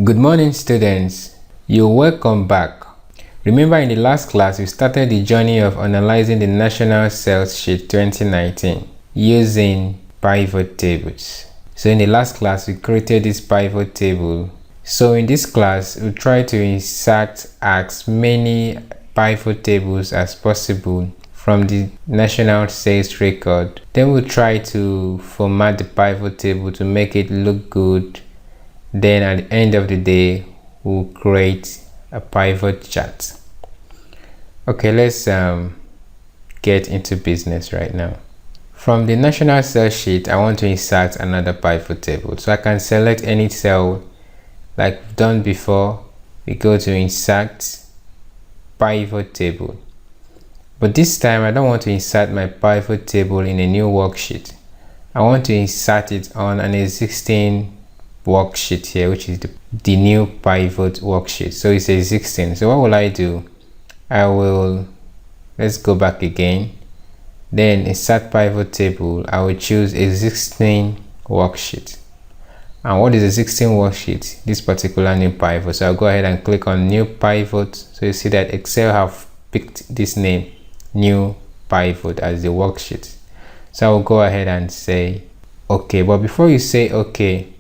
Good morning, students. You're welcome back. Remember, in the last class we started the journey of analyzing the National Sales Sheet 2019 using pivot tables. So in the last class we created this pivot table. So in this class we'll try to insert as many pivot tables as possible from the national sales record. Then we'll try to format the pivot table to make it look good. Then at the end of the day we'll create a pivot chart. Okay, let's get into business right now. From the national sales sheet, I want to insert another pivot table. So I can select any cell like we've done before. We go to insert pivot table. But this time I don't want to insert my pivot table in a new worksheet. I want to insert it on an existing worksheet here, which is the new pivot worksheet. So it's existing. So what will I do? Let's go back again. Then insert pivot table. I will choose existing worksheet. And what is existing worksheet? This particular new pivot. So I'll go ahead and click on new pivot. So you see that Excel have picked this name, new pivot, as the worksheet. So I will go ahead and say okay. But before you say okay,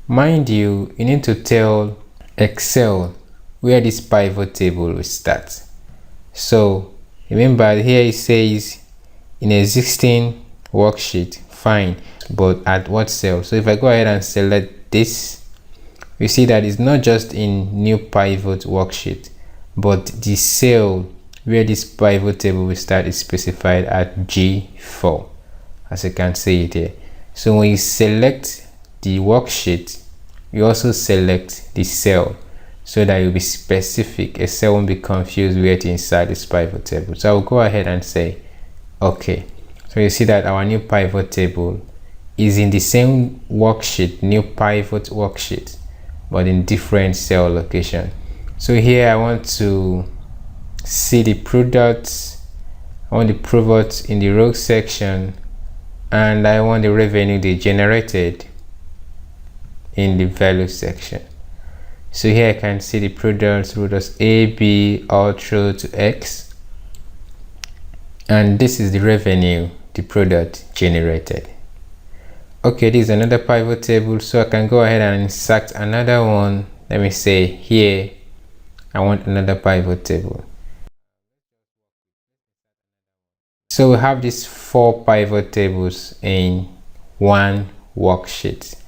mind you, you need to tell Excel where this pivot table will start. So remember, here it says in existing worksheet, fine, but at what cell? So if I go ahead and select this, you see that it's not just in new pivot worksheet, but the cell where this pivot table will start is specified at G4, as you can see it here. So when you select the worksheet, you also select the cell so that you'll be specific. A cell won't be confused where to insert this pivot table. So I'll go ahead and say okay. So you see that our new pivot table is in the same worksheet, new pivot worksheet, but in different cell location. So here I want to see the products. I want the products in the row section, and I want the revenue they generated in the value section. So here I can see the products A, B, all through to X, and this is the revenue the product generated. Okay, this is another pivot table, so I can go ahead and insert another one. Let me say here I want another pivot table. So we have these 4 pivot tables in one worksheet.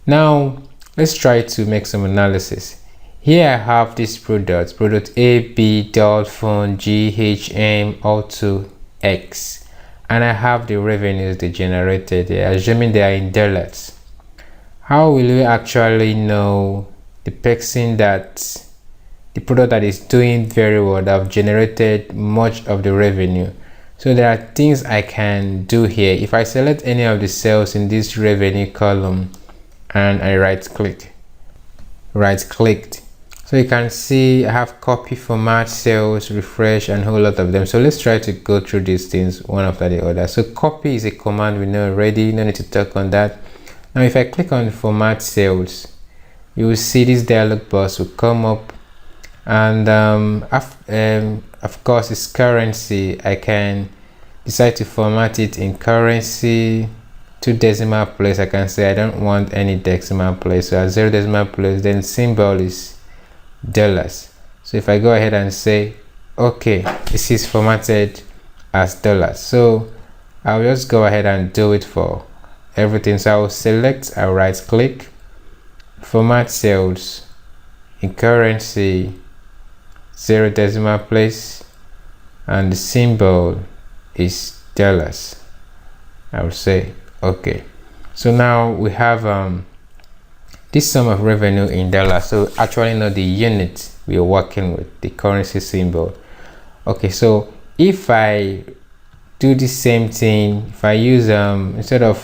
Now let's try to make some analysis. Here I have this product A, B, Dolphin, G, H, M, Auto, X, and I have the revenues they generated here, assuming they are in dollars. How will we actually know the person that the product that is doing very well, that have generated much of the revenue? So there are things I can do here. If I select any of the cells in this revenue column and I right clicked, so you can see I have copy, format, sales, refresh, and a whole lot of them. So let's try to go through these things one after the other. So copy is a command we know already, no need to talk on that. Now if I click on format sales, you will see this dialog box will come up, and of course it's currency. I can decide to format it in currency, 2 decimal place. I can say I don't want any decimal place, so at 0 decimal place, then symbol is dollars. So if I go ahead and say okay, this is formatted as dollars. So I'll just go ahead and do it for everything. So I'll select, I'll right click, format cells in currency, 0 decimal place, and the symbol is dollars. I will say okay. So now we have this sum of revenue in dollars, so actually know the unit we are working with, the currency symbol. Okay, so if I do the same thing, if I use instead of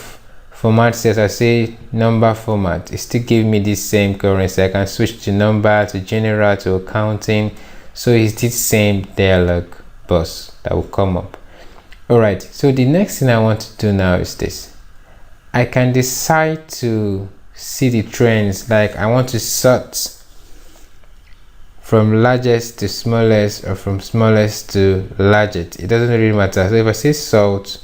format cells, I say number format, it still give me this same currency. I can switch to number, to general, to accounting. So it's this same dialog box that will come up. All right, so the next thing I want to do now is this. I can decide to see the trends, like I want to sort from largest to smallest or from smallest to largest, it doesn't really matter. So if I say sort,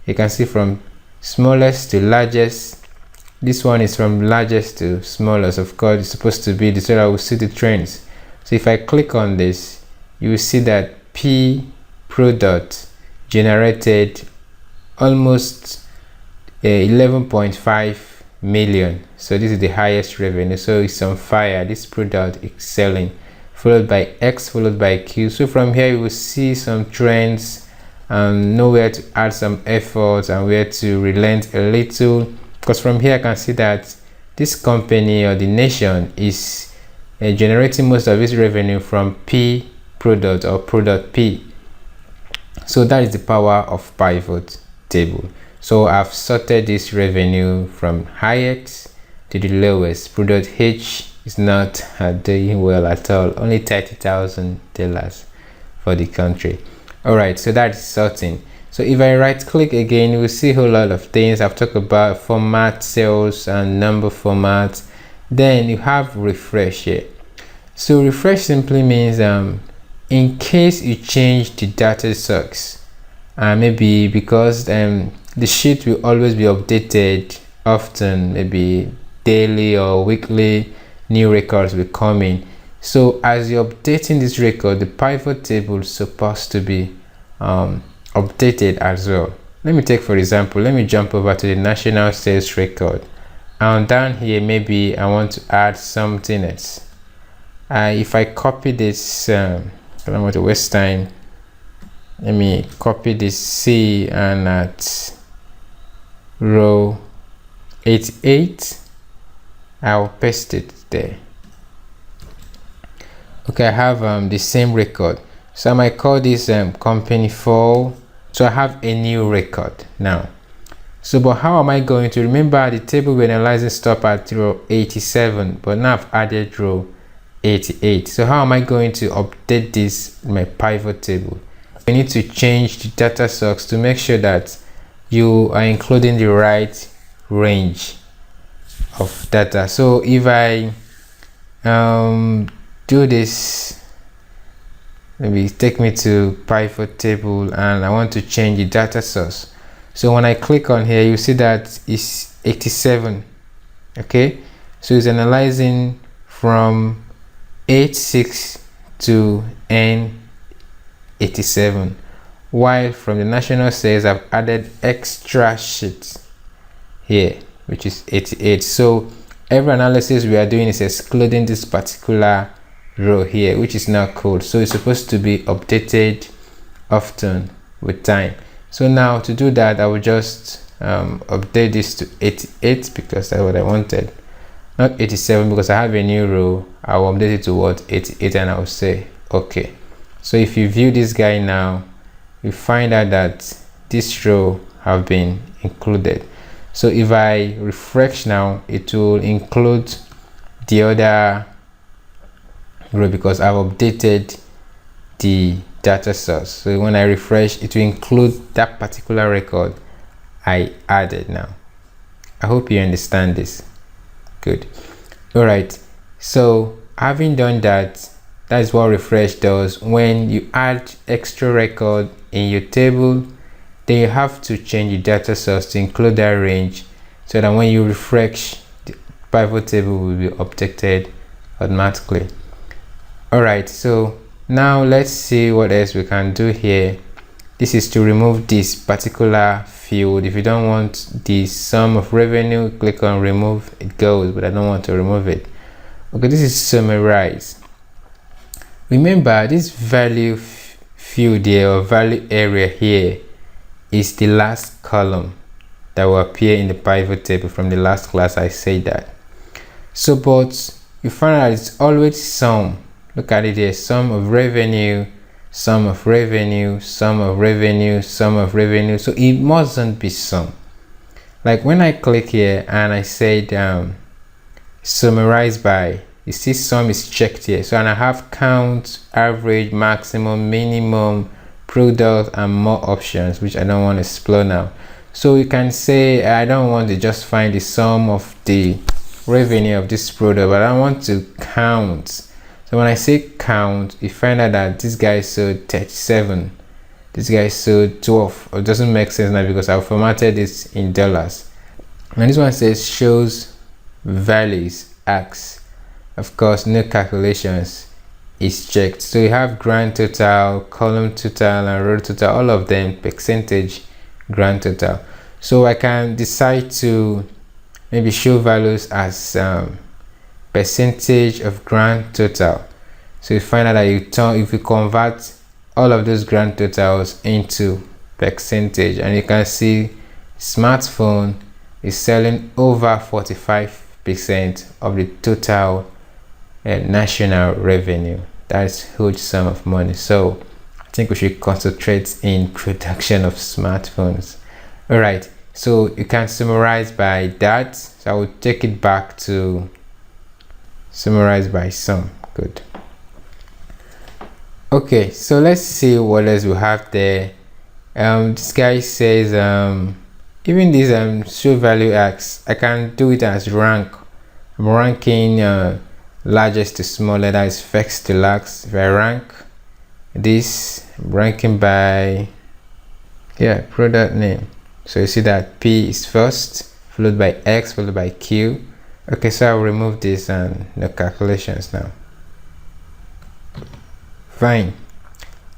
you can see from smallest to largest. This one is from largest to smallest. Of course, it's supposed to be this, so I will see the trends. So if I click on this, you will see that P product generated almost 11.5 million. So this is the highest revenue, so it's on fire. This product is selling, followed by X, followed by Q. So from here you will see some trends and know where to add some effort and where to relent a little, because from here I can see that this company or the nation is generating most of its revenue from P product or product P. So that is the power of pivot table. So I've sorted this revenue from highest to the lowest. Product H is not doing well at all, only $30,000 for the country. All right, so that's sorting. So if I right click again, you will see a whole lot of things. I've talked about format, cells and number format. Then you have refresh here. So refresh simply means in case you change the data source, maybe because the sheet will always be updated often, maybe daily or weekly, new records will come in. So as you're updating this record, the pivot table is supposed to be updated as well. Let me take, for example, let me jump over to the national sales record, and down here maybe I want to add something else. If I copy this, I don't want to waste time, let me copy this C, and at row 88 I'll paste it there. Okay, I have the same record, so I might call this company 4. So I have a new record now. So but how am I going to remember the table we're analyzing stop at row 87, but now I've added row 88. So how am I going to update this in my pivot table? We need to change the data source to make sure that you are including the right range of data. So if I do this, maybe take me to pivot table, and I want to change the data source. So when I click on here, you see that it's 87. Okay, so it's analyzing from 86 to N87, while from the national sales I've added extra sheets here, which is 88. So every analysis we are doing is excluding this particular row here, which is not cool. So it's supposed to be updated often with time. So now to do that, I will just update this to 88 because that's what I wanted, not 87, because I have a new row. I will update it to what, 88, and I will say okay. So if you view this guy now, you find out that this row have been included. So if I refresh now, it will include the other row because I've updated the data source. So when I refresh, it will include that particular record I added now. I hope you understand this. Good. All right, so having done that, that is what refresh does. When you add extra record in your table, then you have to change the data source to include that range, so that when you refresh, the pivot table will be updated automatically. All right, so now let's see what else we can do here. This is to remove this particular field. If you don't want the sum of revenue, click on remove, it goes, but I don't want to remove it. Okay, this is summarize. Remember, this value field here, or value area here, is the last column that will appear in the pivot table. From the last class I said that. So but you find out it's always sum. Look at it here, sum of revenue, sum of revenue, sum of revenue, sum of revenue. So it mustn't be sum. Like when I click here and I said summarize by, you see sum is checked here. So and I have count, average, maximum, minimum, product, and more options, which I don't want to explore now. So you can say I don't want to just find the sum of the revenue of this product, but I want to count. So when I say count, you find out that this guy sold 37, this guy sold 12. It doesn't make sense now because I formatted this in dollars. And this one says shows values X. Of course, no calculations is checked. So you have grand total, column total, and row total, all of them percentage grand total. So I can decide to maybe show values as percentage of grand total. So you find out that if you convert all of those grand totals into percentage, and you can see smartphone is selling over 45% of the total national revenue. That's a huge sum of money. So I think we should concentrate in production of smartphones. All right, so you can summarize by that. So I will take it back to summarize by sum. Good. Okay, so let's see what else we have there. This guy says even this show value X, I can do it as rank. I'm ranking largest to smaller, that is first to last. If I rank this, I'm ranking by product name. So you see that P is first, followed by X, followed by Q. Okay, so I'll remove this and no calculations now. Fine.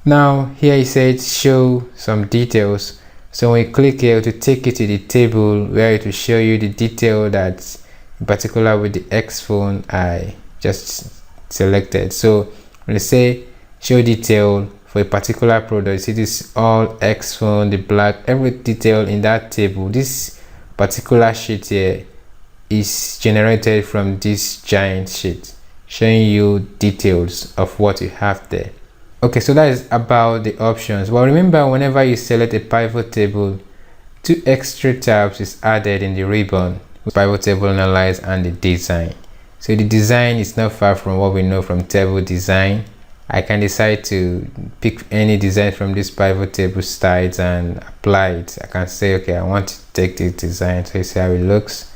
Now here it says show some details. So when you click here to take you to the table where it will show you the detail that in particular with the X phone I just selected. So when you say show detail for a particular product, see this all X phone, the black, every detail in that table. This particular sheet here is generated from this giant sheet showing you details of what you have there. Okay, so that is about the options. Well, remember, whenever you select a pivot table, 2 extra tabs is added in the ribbon: pivot table analyze and the design. So the design is not far from what we know from table design. I can decide to pick any design from this pivot table styles and apply it. I can say, okay, I want to take this design, so you see how it looks.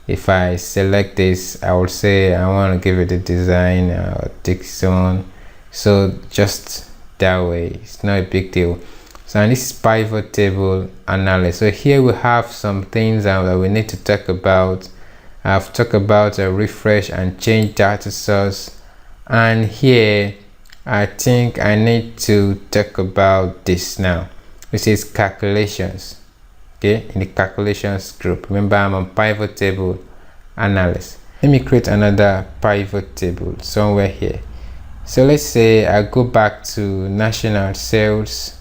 If I select this, I will say I want to give it a design, take this one. So just that way, it's not a big deal. So and this is pivot table analysis. So here we have some things that we need to talk about. I've talked about a refresh and change data source, and here I think I need to talk about this now, which is calculations. Okay, in the calculations group, remember I'm on pivot table analysis. Let me create another pivot table somewhere here. So let's say I go back to national sales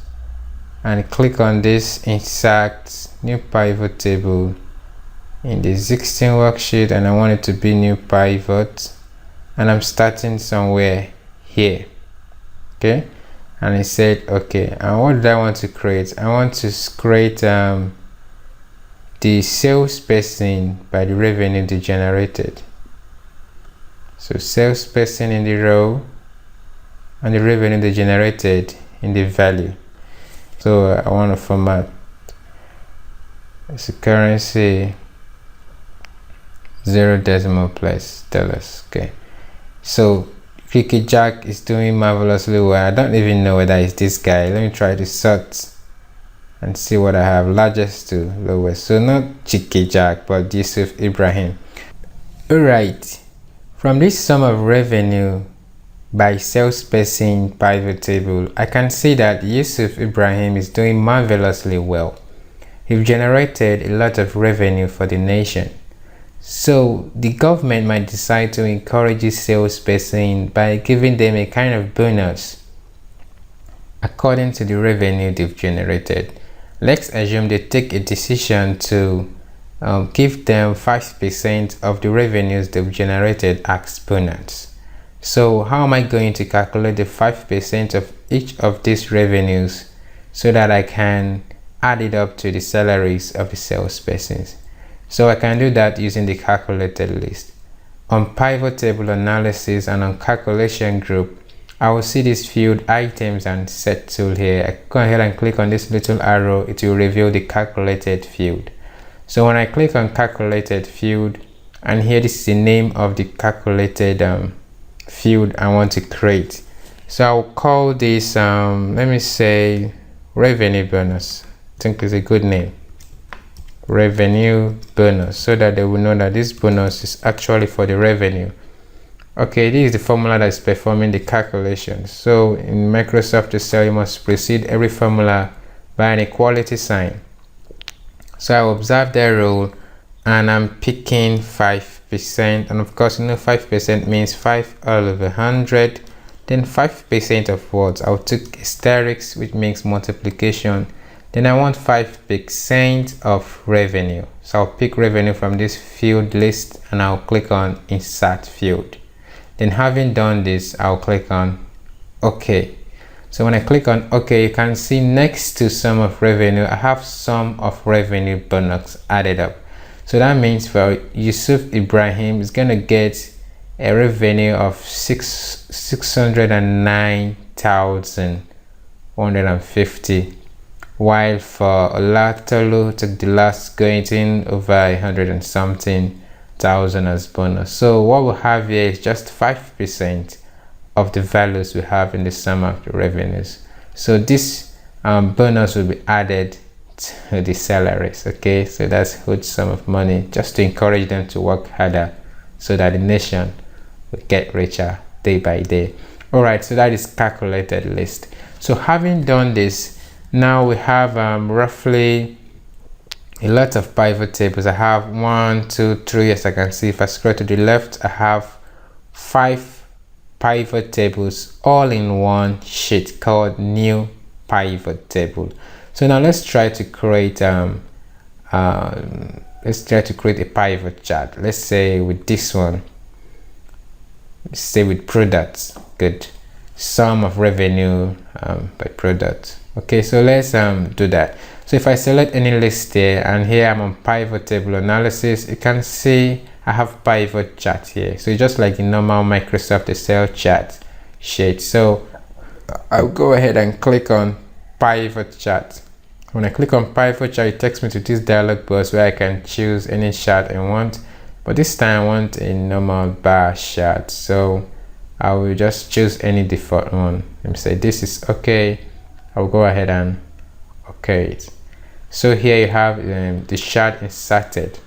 and click on this insert new pivot table in the existing worksheet, and I want it to be new pivot, and I'm starting somewhere here. Okay, and I said okay, and what do I want to create? I want to create the salesperson by the revenue they generated. So salesperson in the row and the revenue they generated in the value. So I want to format it's a currency 0 decimal place dollars. Okay, so Cricket Jack is doing marvelously well. I don't even know whether it's this guy. Let me try to sort and see what I have, largest to lowest. So not Chicky Jack, but Yusuf Ibrahim. Alright, from this sum of revenue by salesperson pivot table, I can see that Yusuf Ibrahim is doing marvelously well. He's generated a lot of revenue for the nation. So the government might decide to encourage this salesperson by giving them a kind of bonus according to the revenue they've generated. Let's assume they take a decision to give them 5% of the revenues they've generated as bonus. So how am I going to calculate the 5% of each of these revenues so that I can add it up to the salaries of the salespersons? So I can do that using the calculated list. On pivot table analysis and on calculation group, I will see this field items and set tool here. I go ahead and click on this little arrow, it will reveal the calculated field. So when I click on calculated field, and here this is the name of the calculated field I want to create. So I'll call this let me say revenue bonus. I think is a good name, revenue bonus, so that they will know that this bonus is actually for the revenue. Okay, this is the formula that is performing the calculation. So in Microsoft Excel, you must precede every formula by an equality sign. So I observe that rule and I'm picking 5%, and of course you know 5% means 5 all over 100. Then 5% of what? I'll take asterisk, which makes multiplication. Then I want 5% of revenue. So I'll pick revenue from this field list and I'll click on insert field. Then having done this, I'll click on OK. So when I click on OK, you can see next to sum of revenue, I have sum of revenue bonus added up. So that means for Yusuf Ibrahim is gonna get a revenue of 609,150, while for Olatolu took the last going in over 100 and something thousand as bonus. So what we have here is just 5% of the values we have in the sum of the revenues. So this bonus will be added to the salaries. Okay, so that's a good sum of money just to encourage them to work harder so that the nation will get richer day by day. All right, so that is calculated list. So having done this, now we have roughly a lot of pivot tables. I have 1, 2, 3, as I can see. If I scroll to the left, I have 5 pivot tables all in one sheet called new pivot table. So now let's try to create a pivot chart. Let's say with this one, let's say with products. Good, sum of revenue by product. Okay, so let's do that. So if I select any list here, and here I'm on pivot table analysis, you can see I have pivot chart here. So it's just like the normal Microsoft Excel chart sheet. So I'll go ahead and click on pivot chart. When I click on pivot chart, it takes me to this dialog box where I can choose any chart I want, but this time I want a normal bar chart. So I will just choose any default one. Let me say this is okay. I'll go ahead and okay it. So here you have the chart inserted,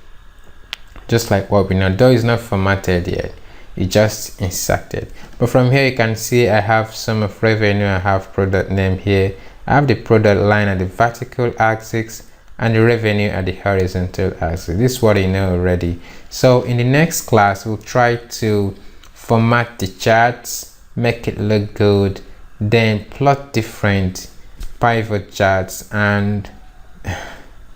just like what we know, though it's not formatted yet, it just inserted. But from here you can see I have sum of revenue, I have product name here, I have the product line at the vertical axis and the revenue at the horizontal axis. This is what you know already. So in the next class we'll try to format the charts, make it look good, then plot different pivot charts and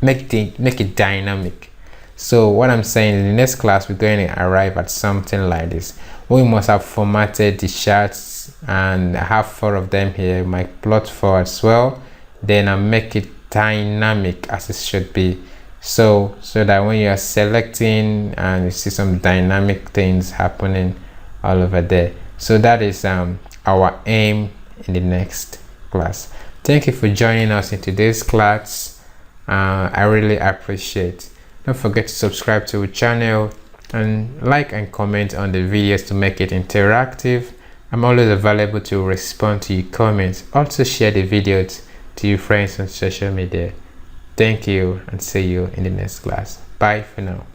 make it dynamic. So what I'm saying, in the next class we're going to arrive at something like this. We must have formatted the charts, and I have 4 of them here, my plot 4 as well. Then I make it dynamic as it should be, so that when you are selecting and you see some dynamic things happening all over there. So that is our aim in the next class. Thank you for joining us in today's class. I really appreciate. Don't forget to subscribe to our channel and like and comment on the videos to make it interactive. I'm always available to respond to your comments. Also share the videos to your friends on social media. Thank you and see you in the next class. Bye for now.